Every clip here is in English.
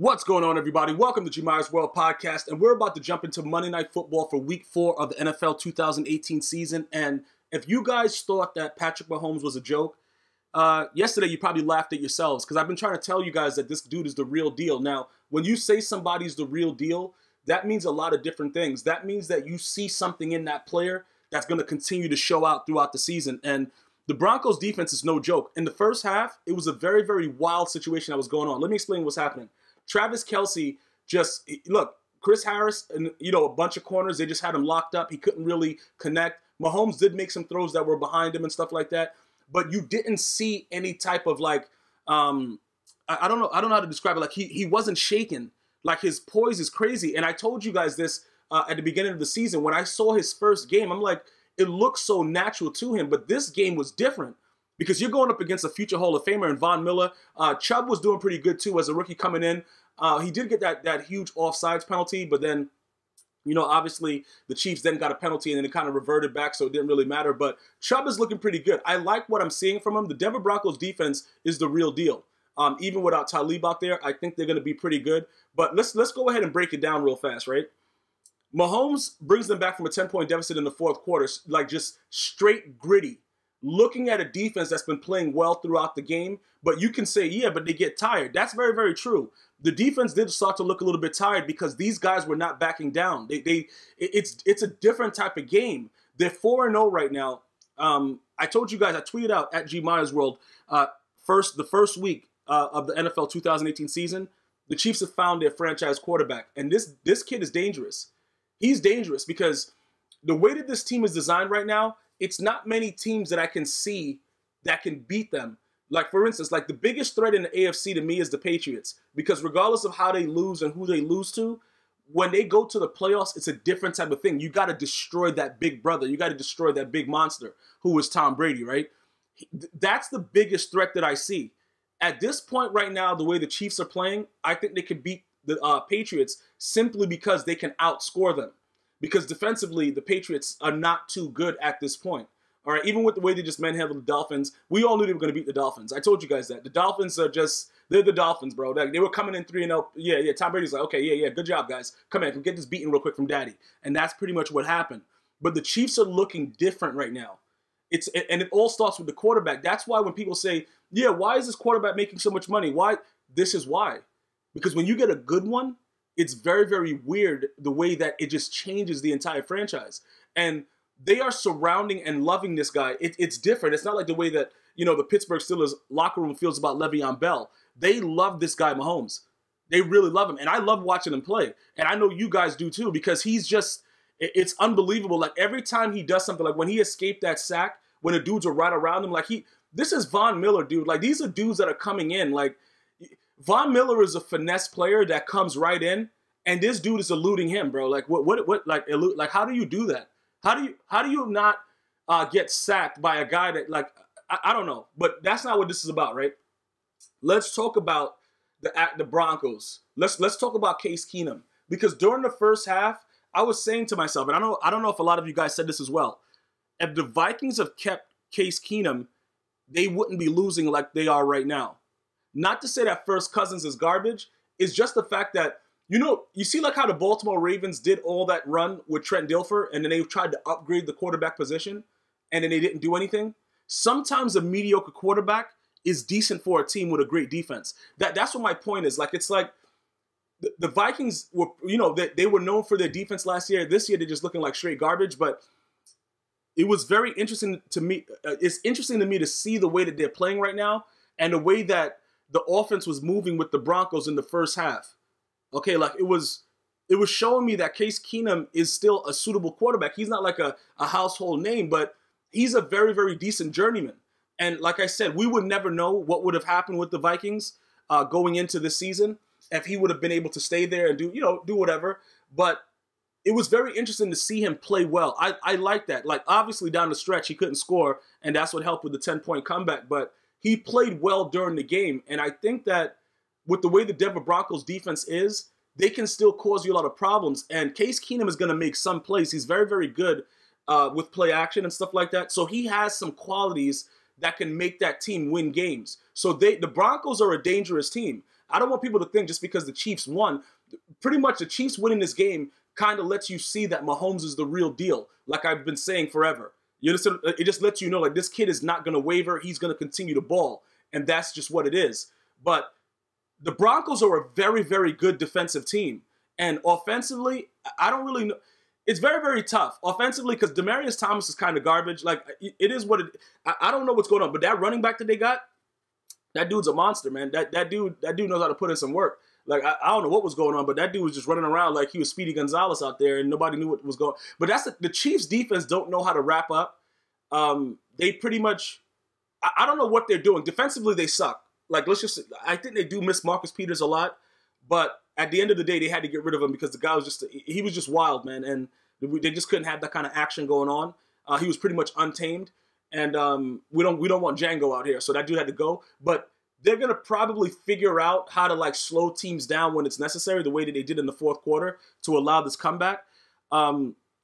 What's going on, everybody? Welcome to G Myers World Podcast, and we're about to jump into Monday Night Football for Week 4 of the NFL 2018 season. And if you guys thought that Patrick Mahomes was a joke, yesterday you probably laughed at yourselves, because I've been trying to tell you guys that this dude is the real deal. Now, when you say somebody's the real deal, that means a lot of different things. That means that you see something in that player that's going to continue to show out throughout the season. And the Broncos defense is no joke. In the first half, it was a very, very wild situation that was going on. Let me explain what's happening. Travis Kelce look, Chris Harris and, a bunch of corners, they just had him locked up. He couldn't really connect. Mahomes did make some throws that were behind him and stuff like that. But you didn't see any type of I don't know how to describe it. Like he wasn't shaken. Like his poise is crazy. And I told you guys this at the beginning of the season. When I saw his first game, I'm like, it looks so natural to him. But this game was different, because you're going up against a future Hall of Famer in Von Miller. Chubb was doing pretty good, too, as a rookie coming in. He did get that huge offsides penalty, but then, obviously the Chiefs then got a penalty, and then it kind of reverted back, so it didn't really matter. But Chubb is looking pretty good. I like what I'm seeing from him. The Denver Broncos defense is the real deal. Even without Talib out there, I think they're going to be pretty good. But let's go ahead and break it down real fast, right? Mahomes brings them back from a 10-point deficit in the fourth quarter, like just straight gritty, looking at a defense that's been playing well throughout the game. But you can say, yeah, but they get tired. That's very, very true. The defense did start to look a little bit tired because these guys were not backing down. It's a different type of game. They're 4-0 right now. I told you guys, I tweeted out at G Myers World, the first week of the NFL 2018 season, the Chiefs have found their franchise quarterback. And this kid is dangerous. He's dangerous because the way that this team is designed right now, it's not many teams that I can see that can beat them. Like, for instance, like the biggest threat in the AFC to me is the Patriots, because regardless of how they lose and who they lose to, when they go to the playoffs, it's a different type of thing. You got to destroy that big brother. You got to destroy that big monster who is Tom Brady, right? That's the biggest threat that I see. At this point right now, the way the Chiefs are playing, I think they can beat the Patriots simply because they can outscore them. Because defensively, the Patriots are not too good at this point. All right, even with the way they just manhandled the Dolphins, we all knew they were going to beat the Dolphins. I told you guys that. The Dolphins are they're the Dolphins, bro. They were coming in 3-0. Yeah, Tom Brady's like, okay, yeah, good job, guys. Come on, get this beaten real quick from Daddy. And that's pretty much what happened. But the Chiefs are looking different right now. And it all starts with the quarterback. That's why when people say, yeah, why is this quarterback making so much money? Why? This is why. Because when you get a good one, it's very, very weird the way that it just changes the entire franchise. And they are surrounding and loving this guy. It's different. It's not like the way that, the Pittsburgh Steelers locker room feels about Le'Veon Bell. They love this guy, Mahomes. They really love him. And I love watching him play. And I know you guys do too, because it's unbelievable. Like every time he does something, like when he escaped that sack, when the dudes are right around him, this is Von Miller, dude. Like these are dudes that are coming in. Like Von Miller is a finesse player that comes right in, and this dude is eluding him, bro. Like like how do you do that? How do you not get sacked by a guy that, like, I don't know, but that's not what this is about, right? Let's talk about the Broncos. Let's talk about Case Keenum, because during the first half, I was saying to myself, and I don't know if a lot of you guys said this as well, if the Vikings have kept Case Keenum, they wouldn't be losing like they are right now. Not to say that First Cousins is garbage. It's just the fact that, you see like how the Baltimore Ravens did all that run with Trent Dilfer, and then they tried to upgrade the quarterback position, and then they didn't do anything. Sometimes a mediocre quarterback is decent for a team with a great defense. That's what my point is. Like, it's like the Vikings were, they were known for their defense last year. This year, they're just looking like straight garbage, but it was very interesting to me. It's interesting to me to see the way that they're playing right now and the way that the offense was moving with the Broncos in the first half. Okay, like it was showing me that Case Keenum is still a suitable quarterback. He's not like a household name, but he's a very, very decent journeyman. And like I said, we would never know what would have happened with the Vikings going into this season if he would have been able to stay there and do whatever. But it was very interesting to see him play well. I like that. Like, obviously down the stretch, he couldn't score, and that's what helped with the 10-point comeback. But he played well during the game. And I think that with the way the Denver Broncos defense is, they can still cause you a lot of problems. And Case Keenum is going to make some plays. He's very, very good with play action and stuff like that. So he has some qualities that can make that team win games. So the Broncos are a dangerous team. I don't want people to think just because the Chiefs won, pretty much the Chiefs winning this game kind of lets you see that Mahomes is the real deal, like I've been saying forever. It just lets you know, like, this kid is not going to waver. He's going to continue to ball, and that's just what it is. But the Broncos are a very, very good defensive team. And offensively, I don't really know. It's very, very tough offensively because Demaryius Thomas is kind of garbage. Like, it is what it. I don't know what's going on, but that running back that they got, that dude's a monster, man. That dude knows how to put in some work. Like, I don't know what was going on, but that dude was just running around like he was Speedy Gonzalez out there, and nobody knew what was going on. But that's the Chiefs' defense don't know how to wrap up. They pretty much, I don't know what they're doing. Defensively, they suck. Like, I think they do miss Marcus Peters a lot, but at the end of the day, they had to get rid of him because the guy was he was just wild, man, and they just couldn't have that kind of action going on. He was pretty much untamed, and we don't want Django out here, so that dude had to go. But they're gonna probably figure out how to, like, slow teams down when it's necessary, the way that they did in the fourth quarter to allow this comeback.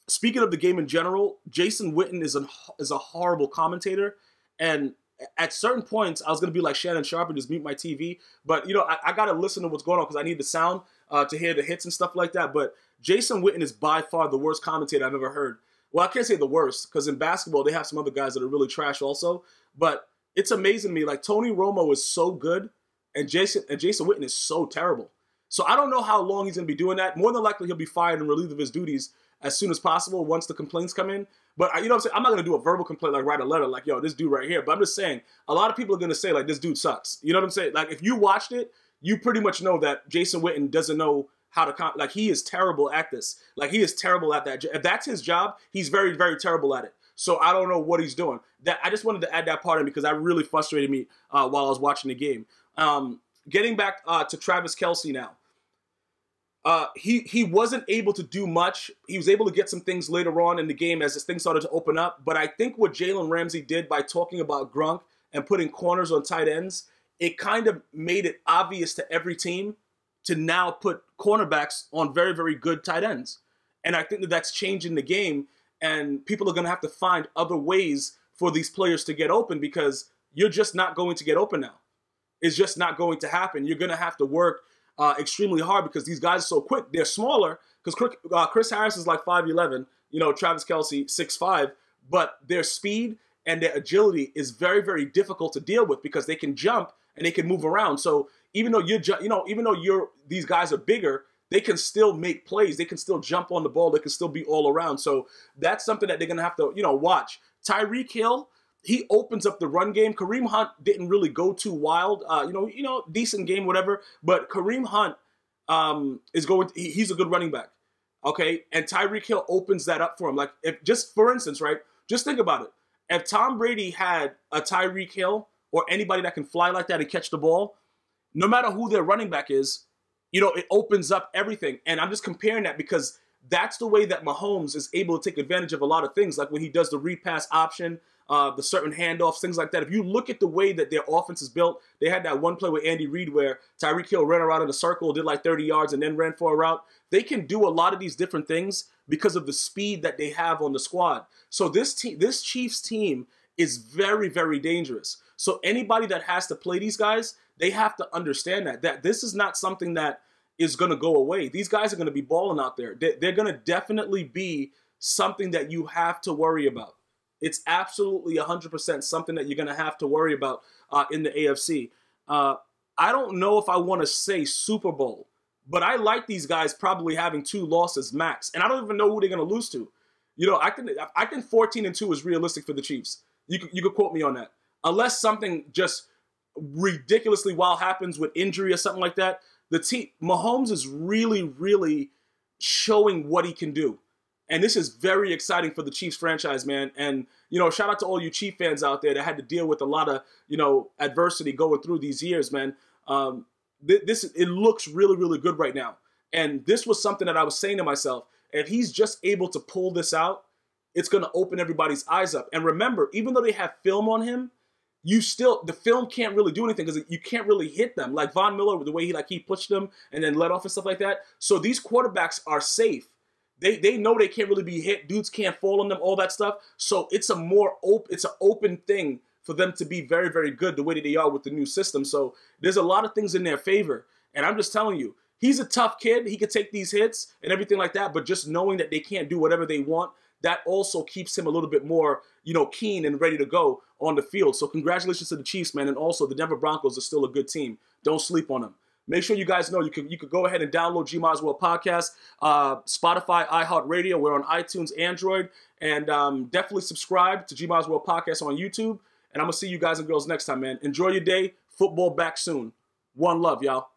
Speaking of the game in general, Jason Witten is a horrible commentator, and at certain points, I was going to be like Shannon Sharp and just mute my TV. But, I got to listen to what's going on because I need the sound to hear the hits and stuff like that. But Jason Witten is by far the worst commentator I've ever heard. Well, I can't say the worst because in basketball, they have some other guys that are really trash also. But it's amazing to me. Like, Tony Romo is so good, and Jason Witten is so terrible. So I don't know how long he's going to be doing that. More than likely, he'll be fired and relieved of his duties as soon as possible once the complaints come in. But you know what I'm saying? I'm not going to do a verbal complaint, like write a letter like, yo, this dude right here. But I'm just saying, a lot of people are going to say, like, this dude sucks. You know what I'm saying? Like, if you watched it, you pretty much know that Jason Witten doesn't know how to, like, he is terrible at this. Like, he is terrible at that. If that's his job, he's very, very terrible at it. So I don't know what he's doing. I just wanted to add that part in because that really frustrated me while I was watching the game. Getting back to Travis Kelce now. He wasn't able to do much. He was able to get some things later on in the game as this thing started to open up. But I think what Jalen Ramsey did by talking about Gronk and putting corners on tight ends, it kind of made it obvious to every team to now put cornerbacks on very, very good tight ends. And I think that that's changing the game. And people are going to have to find other ways for these players to get open because you're just not going to get open now. It's just not going to happen. You're going to have to work extremely hard because these guys are so quick. They're smaller because Chris Harris is like 5'11", Travis Kelce 6'5", but their speed and their agility is very, very difficult to deal with because they can jump and they can move around. So even though these guys are bigger, they can still make plays. They can still jump on the ball. They can still be all around. So that's something that they're going to have to, watch. Tyreek Hill, he opens up the run game. Kareem Hunt didn't really go too wild. Decent game, whatever. But Kareem Hunt he's a good running back. Okay? And Tyreek Hill opens that up for him. Like, for instance, right? Just think about it. If Tom Brady had a Tyreek Hill or anybody that can fly like that and catch the ball, no matter who their running back is, it opens up everything. And I'm just comparing that because that's the way that Mahomes is able to take advantage of a lot of things, like when he does the read pass option, the certain handoffs, things like that. If you look at the way that their offense is built, they had that one play with Andy Reid where Tyreek Hill ran around in a circle, did like 30 yards, and then ran for a route. They can do a lot of these different things because of the speed that they have on the squad. So this Chiefs team is very, very dangerous. So anybody that has to play these guys, they have to understand that this is not something that is going to go away. These guys are going to be balling out there. They're going to definitely be something that you have to worry about. It's absolutely 100% something that you're going to have to worry about in the AFC. I don't know if I want to say Super Bowl, but I like these guys probably having 2 losses max. And I don't even know who they're going to lose to. I think 14-2 is realistic for the Chiefs. You could quote me on that. Unless something just ridiculously wild happens with injury or something like that, Mahomes is really, really showing what he can do. And this is very exciting for the Chiefs franchise, man. And, shout out to all you Chief fans out there that had to deal with a lot of, adversity going through these years, man. It looks really, really good right now. And this was something that I was saying to myself, if he's just able to pull this out, it's going to open everybody's eyes up. And remember, even though they have film on him, the film can't really do anything because you can't really hit them. Like Von Miller, the way he pushed them and then let off and stuff like that. So these quarterbacks are safe. They know they can't really be hit. Dudes can't fall on them, all that stuff. So it's an open thing for them to be very, very good the way that they are with the new system. So there's a lot of things in their favor. And I'm just telling you, he's a tough kid. He could take these hits and everything like that, but just knowing that they can't do whatever they want, that also keeps him a little bit more, keen and ready to go on the field. So congratulations to the Chiefs, man. And also the Denver Broncos are still a good team. Don't sleep on them. Make sure you guys know you could go ahead and download G Miles World Podcast, Spotify, iHeartRadio. We're on iTunes, Android, and definitely subscribe to G Miles World Podcast on YouTube. And I'm going to see you guys and girls next time, man. Enjoy your day. Football back soon. One love, y'all.